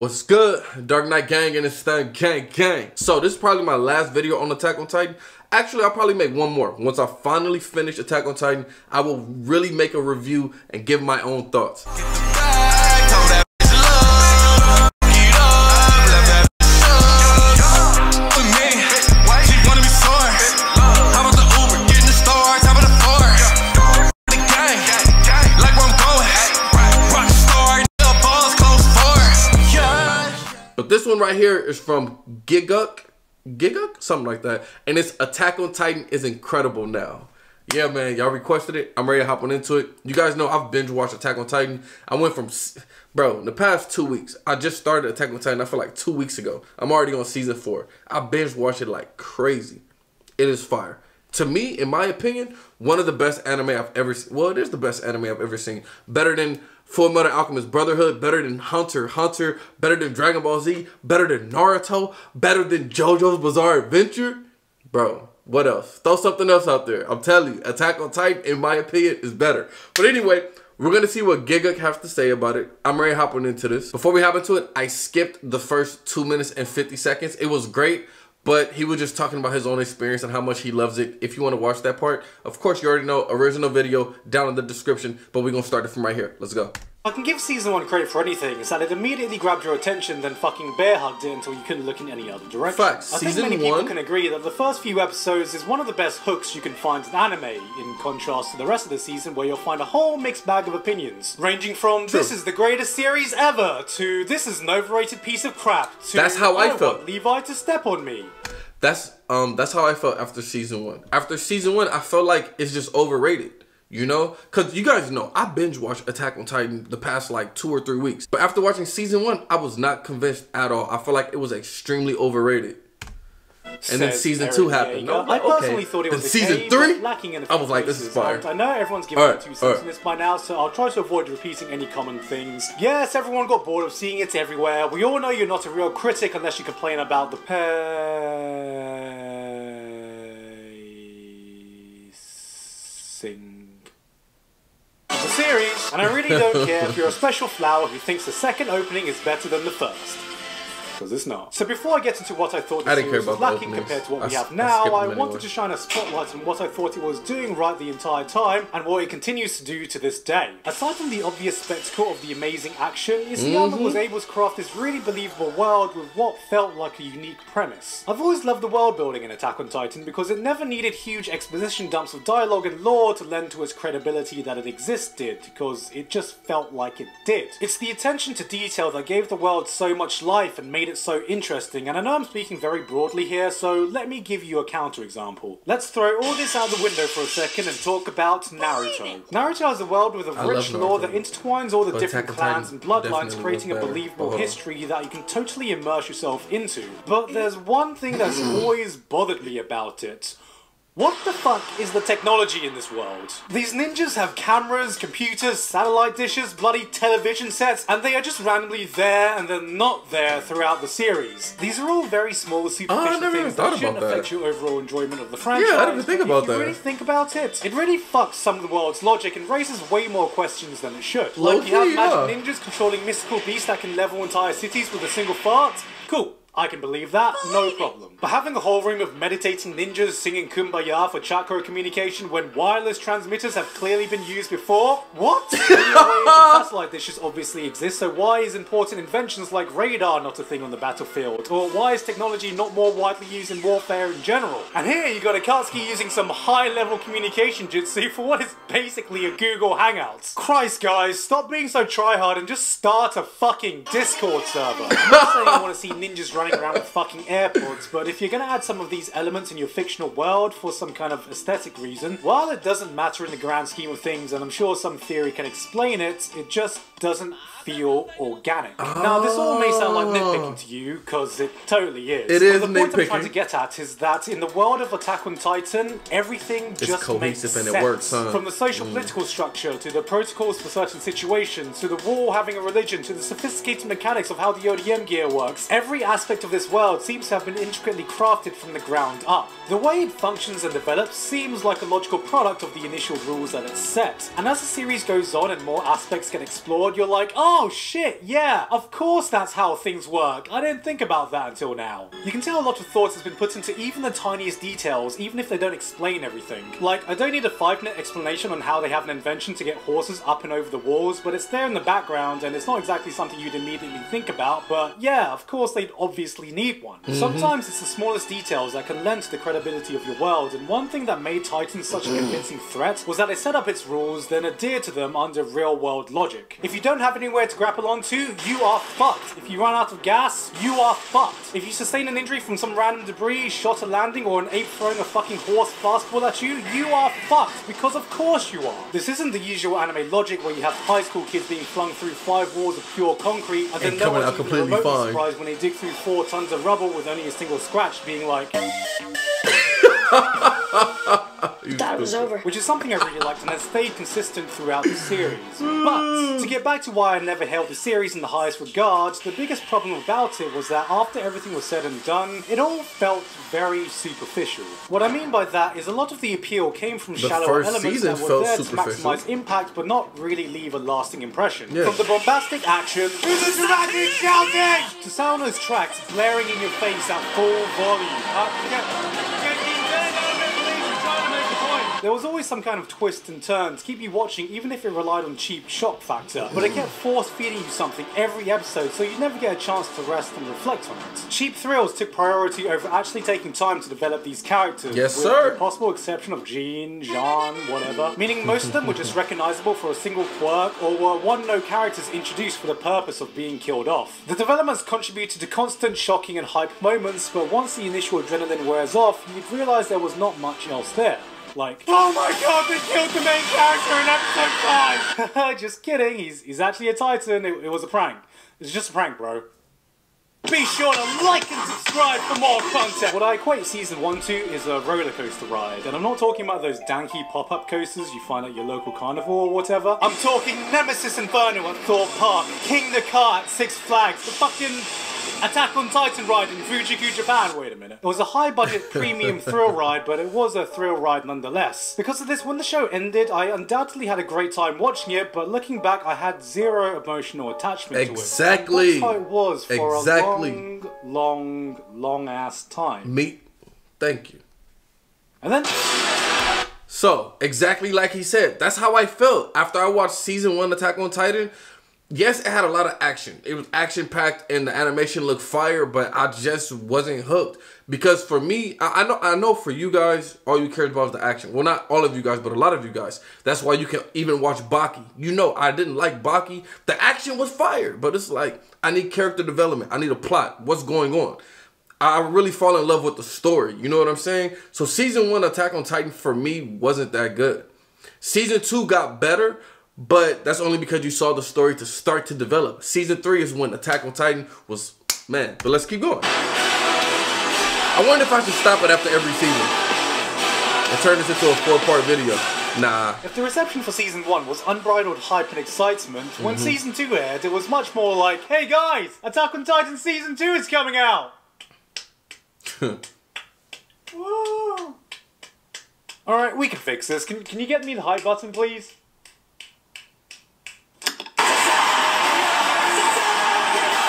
What's good? Dark Knight Gang and it's the gang. So this is probably my last video on Attack on Titan. Actually, I'll probably make one more. Once I finally finish Attack on Titan, I will really make a review and give my own thoughts. But this one right here is from Gigguk, something like that, and it's Attack on Titan is incredible now. Yeah, man, y'all requested it. I'm ready to hop on into it. You guys know I've binge watched Attack on Titan. I went from, bro, in the past 2 weeks, I just started Attack on Titan. I feel like 2 weeks ago. I'm already on season 4. I binge watched it like crazy. It is fire. To me, in my opinion, one of the best anime I've ever seen. Well, it is the best anime I've ever seen. Better than Fullmetal Alchemist Brotherhood, better than Hunter x Hunter, better than Dragon Ball Z, better than Naruto, better than JoJo's Bizarre Adventure. Bro, what else? Throw something else out there. I'm telling you, Attack on Titan, in my opinion, is better. But anyway, we're going to see what Gigguk has to say about it. I'm ready to hop into this. Before we hop into it, I skipped the first 2 minutes and 50 seconds. It was great, but he was just talking about his own experience and how much he loves it. If you want to watch that part, of course, you already know, original video down in the description, but we're going to start it from right here. Let's go. I can give Season 1 credit for anything, is that it immediately grabbed your attention, then fucking bear hugged it until you couldn't look in any other direction. Facts. I think many people can agree that the first few episodes is one of the best hooks you can find in anime, in contrast to the rest of the season where you'll find a whole mixed bag of opinions. Ranging from, this is the greatest series ever, to this is an overrated piece of crap, to that's how I felt. Want Levi to step on me. That's how I felt after Season 1. After Season 1, I felt like it's just overrated. You know? Because you guys know, I binge watched Attack on Titan the past like 2 or 3 weeks. But after watching Season 1, I was not convinced at all. I feel like it was extremely overrated. And then Season 2 happened. No, I personally thought it was Season 3, lacking in I was like, this is fire. I know everyone's given it 2 cents on this by now, so I'll try to avoid repeating any common things. Yes, everyone got bored of seeing it everywhere. We all know you're not a real critic unless you complain about the pacing of the series, and I really don't care if you're a special flower who thinks the second opening is better than the first. Because it's not. So before I get into what I thought the series was lacking compared to what we have now, I wanted to shine a spotlight on what I thought it was doing right the entire time, and what it continues to do to this day. Aside from the obvious spectacle of the amazing action, Isayama was able to craft this really believable world with what felt like a unique premise. I've always loved the world building in Attack on Titan because it never needed huge exposition dumps of dialogue and lore to lend to its credibility that it existed, because it just felt like it did. It's the attention to detail that gave the world so much life and made it so interesting, and I know I'm speaking very broadly here, so let me give you a counterexample. Let's throw all this out the window for a second and talk about Naruto. Naruto has a world with a rich lore that intertwines all the different clans and bloodlines, creating a believable history that you can totally immerse yourself into. But there's one thing that's always bothered me about it. What the fuck is the technology in this world? These ninjas have cameras, computers, satellite dishes, bloody television sets, and they are just randomly there and then not there throughout the series. These are all very small, superficial things that shouldn't affect your overall enjoyment of the franchise. Yeah, I didn't think about that. If you really think about it, it really fucks some of the world's logic and raises way more questions than it should. Like, you have magic ninjas controlling mystical beasts that can level entire cities with a single fart? Cool. I can believe that, no problem. But having a whole room of meditating ninjas singing Kumbaya for chakra communication when wireless transmitters have clearly been used before? What? Satellite dishes obviously exist, so why is important inventions like radar not a thing on the battlefield? Or why is technology not more widely used in warfare in general? And here you got Akatsuki using some high-level communication jutsu for what is basically a Google Hangouts. Christ guys, stop being so tryhard and just start a fucking Discord server. I'm not saying I want to see ninjas running around with fucking AirPods, but if you're gonna add some of these elements in your fictional world for some kind of aesthetic reason, while it doesn't matter in the grand scheme of things, and I'm sure some theory can explain it, it just doesn't feel organic. Now, this all may sound like nitpicking to you, because it totally is. It is nitpicking. The point I'm trying to get at is that in the world of Attack on Titan, everything just makes sense. And it works, huh? From the social political structure, to the protocols for certain situations, to the war having a religion, to the sophisticated mechanics of how the ODM gear works, every aspect aspect of this world seems to have been intricately crafted from the ground up. The way it functions and develops seems like a logical product of the initial rules that it set. And as the series goes on and more aspects get explored, you're like, oh shit, yeah, of course that's how things work. I didn't think about that until now. You can tell a lot of thought has been put into even the tiniest details, even if they don't explain everything. Like, I don't need a 5-minute explanation on how they have an invention to get horses up and over the walls, but it's there in the background and it's not exactly something you'd immediately think about, but yeah, of course they'd obviously need one. Sometimes it's the smallest details that can lend to the credibility of your world, and one thing that made Titan such a convincing threat was that it set up its rules, then adhered to them under real-world logic. If you don't have anywhere to grapple onto, you are fucked. If you run out of gas, you are fucked. If you sustain an injury from some random debris, shot a landing, or an ape throwing a fucking horse fastball at you, you are fucked, because of course you are. This isn't the usual anime logic where you have high school kids being flung through 5 walls of pure concrete and then no one's even remotely surprised when they dig through 4 tons of rubble with only a single scratch, being like... That was over. Which is something I really liked and has stayed consistent throughout the series. But, to get back to why I never held the series in the highest regards, the biggest problem about it was that after everything was said and done, it all felt very superficial. What I mean by that is a lot of the appeal came from shallow elements that were there to maximize impact but not really leave a lasting impression. From the bombastic action, to the dramatic shouting, to Sano's tracks blaring in your face at full volume. There was always some kind of twist and turn to keep you watching even if it relied on cheap shock factor, but it kept force feeding you something every episode so you never get a chance to rest and reflect on it. Cheap thrills took priority over actually taking time to develop these characters, with the possible exception of Jean, Jean, whatever, meaning most of them were just recognizable for a single quirk or were one-note characters introduced for the purpose of being killed off. The developments contributed to constant shocking and hype moments, but once the initial adrenaline wears off, you'd realise there was not much else there. Like, oh my god, they killed the main character in episode 5! Just kidding, he's actually a Titan, it was a prank. It's just a prank, bro. Be sure to like and subscribe for more content! What I equate Season 1 to is a roller coaster ride, and I'm not talking about those danky pop-up coasters you find at your local carnival or whatever. I'm talking Nemesis Inferno at Thorpe Park, King the Car at Six Flags, the fucking Attack on Titan ride in Fujiku, Japan. Wait a minute. It was a high-budget premium thrill ride, but it was a thrill ride nonetheless. Because of this, when the show ended, I undoubtedly had a great time watching it, but looking back, I had zero emotional attachment to it. Exactly. And that's how it was for a long ass time. Thank you. And then... So, exactly like he said, that's how I felt after I watched Season 1 Attack on Titan. Yes, it had a lot of action. It was action-packed and the animation looked fire, but I just wasn't hooked. Because for me, I know for you guys, all you cared about is the action. Well, not all of you guys, but a lot of you guys. That's why you can even watch Baki. You know, I didn't like Baki. The action was fire, but it's like, I need character development. I need a plot. What's going on? I really fall in love with the story. You know what I'm saying? So Season 1 Attack on Titan for me wasn't that good. Season 2 got better, but that's only because you saw the story to start to develop. Season 3 is when Attack on Titan was, man. But let's keep going. I wonder if I should stop it after every season and turn this into a 4-part video. Nah. If the reception for Season 1 was unbridled hype and excitement, when Season 2 aired, it was much more like, hey guys, Attack on Titan Season 2 is coming out! Alright, we can fix this. Can you get me the hype button, please?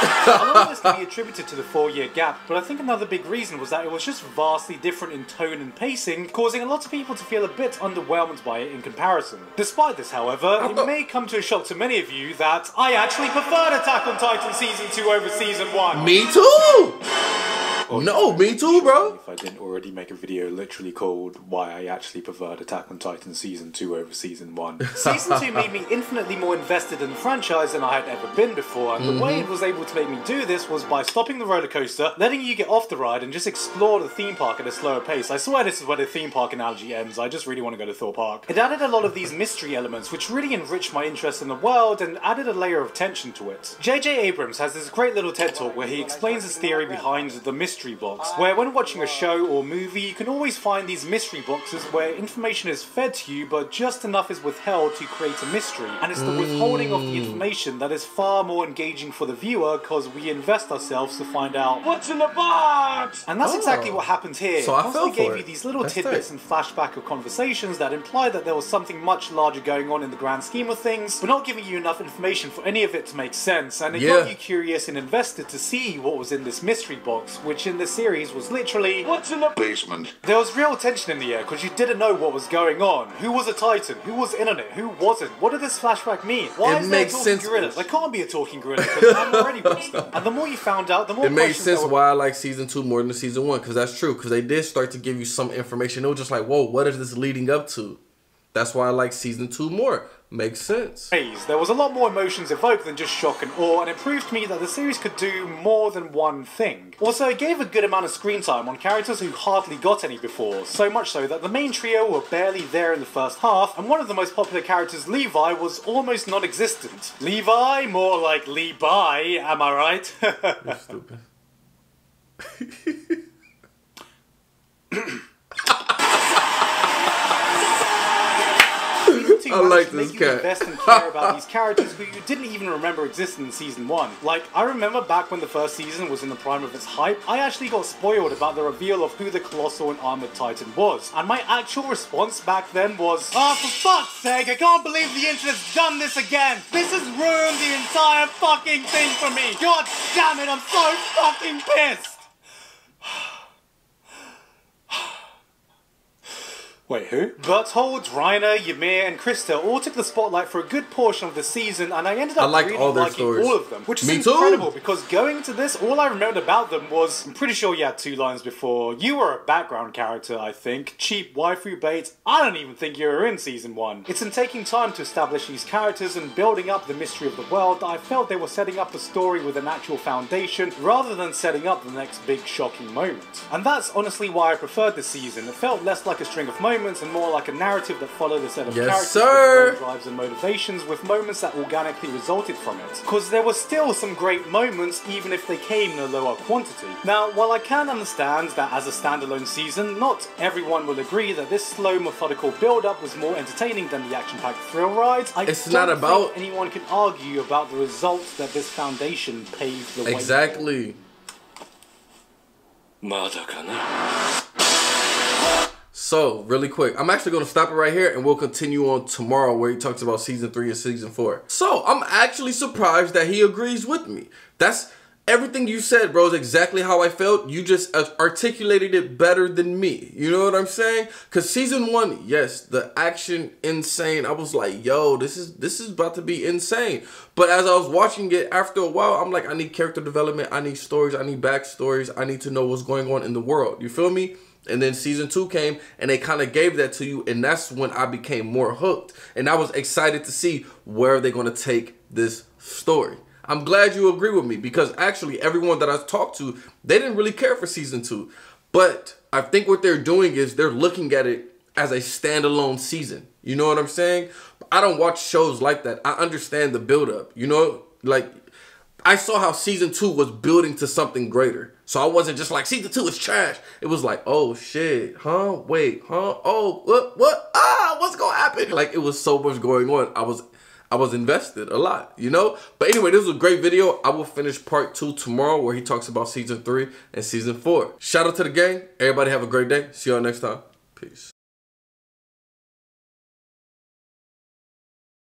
A lot of this can be attributed to the 4-year gap, but I think another big reason was that it was just vastly different in tone and pacing, causing a lot of people to feel a bit underwhelmed by it in comparison. Despite this, however, it may come to a shock to many of you that I actually preferred Attack on Titan Season 2 over Season 1. Me too! No, me too, bro. If I didn't already make a video literally called Why I Actually Preferred Attack on Titan Season 2 over Season 1. Season 2 made me infinitely more invested in the franchise than I had ever been before, and the way it was able to make me do this was by stopping the roller coaster, letting you get off the ride, and just explore the theme park at a slower pace. I swear this is where the theme park analogy ends. I just really want to go to Thorpe Park. It added a lot of these mystery elements, which really enriched my interest in the world and added a layer of tension to it. J.J. Abrams has this great little TED talk where he explains his theory behind the mystery mystery box, where when watching a show or movie, you can always find these mystery boxes where information is fed to you, but just enough is withheld to create a mystery. And it's the withholding of the information that is far more engaging for the viewer, because we invest ourselves to find out what's in the box! And that's exactly what happened here. So I fell Constantly for gave it. you these little That's tidbits tight. and flashback of conversations that imply that there was something much larger going on in the grand scheme of things, but not giving you enough information for any of it to make sense, and it got you curious and invested to see what was in this mystery box, which in this series was literally what's in the basement. There was real tension in the air because you didn't know what was going on. Who was a Titan? Who was in on it? Who wasn't? What did this flashback mean? Why is there a talking gorilla? There can't be a talking gorilla because I'm already Winston. And the more you found out, the more it made sense why I like season 2 more than season 1, because that's true, because they did start to give you some information. It was just like, whoa, what is this leading up to? That's why I like season 2 more. Makes sense. There was a lot more emotions evoked than just shock and awe, and it proved to me that the series could do more than one thing. Also, it gave a good amount of screen time on characters who hardly got any before, so much so that the main trio were barely there in the first half, and one of the most popular characters, Levi, was almost non-existent. Levi? More like Levi, am I right? You're stupid. I like this cat. cat. Invest and care about these characters who you didn't even remember existed in season 1. Like, I remember back when the first season was in the prime of its hype, I actually got spoiled about the reveal of who the Colossal and Armored Titan was. And my actual response back then was, "Oh, for fuck's sake, I can't believe the internet's done this again! This has ruined the entire fucking thing for me! God damn it, I'm so fucking pissed!" Wait, who? Berthold, Reiner, Ymir, and Krista all took the spotlight for a good portion of the season, and I ended up really liking all of them. Which is incredible, because going into this, all I remembered about them was, I'm pretty sure you had 2 lines before. You were a background character, I think. Cheap waifu bait. I don't even think you were in season 1. It's in taking time to establish these characters and building up the mystery of the world that I felt they were setting up a story with an actual foundation, rather than setting up the next big shocking moment. And that's honestly why I preferred this season. It felt less like a string of moments and more like a narrative that followed a set of characters with their drives and motivations, with moments that organically resulted from it. Because there were still some great moments, even if they came in a lower quantity. Now, while I can understand that as a standalone season, not everyone will agree that this slow, methodical build-up was more entertaining than the action-packed thrill ride, I don't think anyone can argue about the results that this foundation paved the way. Exactly. So, really quick, I'm actually going to stop it right here and we'll continue on tomorrow where he talks about season 3 and season 4. So, I'm actually surprised that he agrees with me. That's everything you said, bro, is exactly how I felt. You just articulated it better than me. You know what I'm saying? Because season 1, yes, the action, insane. I was like, yo, this is about to be insane. But as I was watching it, after a while, I'm like, I need character development. I need stories. I need backstories. I need to know what's going on in the world. You feel me? And then season 2 came and they kind of gave that to you. And that's when I became more hooked. And I was excited to see where they're going to take this story. I'm glad you agree with me, because actually everyone that I've talked to, they didn't really care for season 2. But I think what they're doing is they're looking at it as a standalone season. You know what I'm saying? I don't watch shows like that. I understand the buildup. You know, like I saw how season 2 was building to something greater. So I wasn't just like, season 2 is trash. It was like, oh shit, huh? Wait, huh? Oh, what? Ah, what's gonna happen? Like, it was so much going on. I was invested a lot, you know? But anyway, this was a great video. I will finish part 2 tomorrow where he talks about season 3 and season 4. Shout out to the gang. Everybody have a great day. See y'all next time. Peace.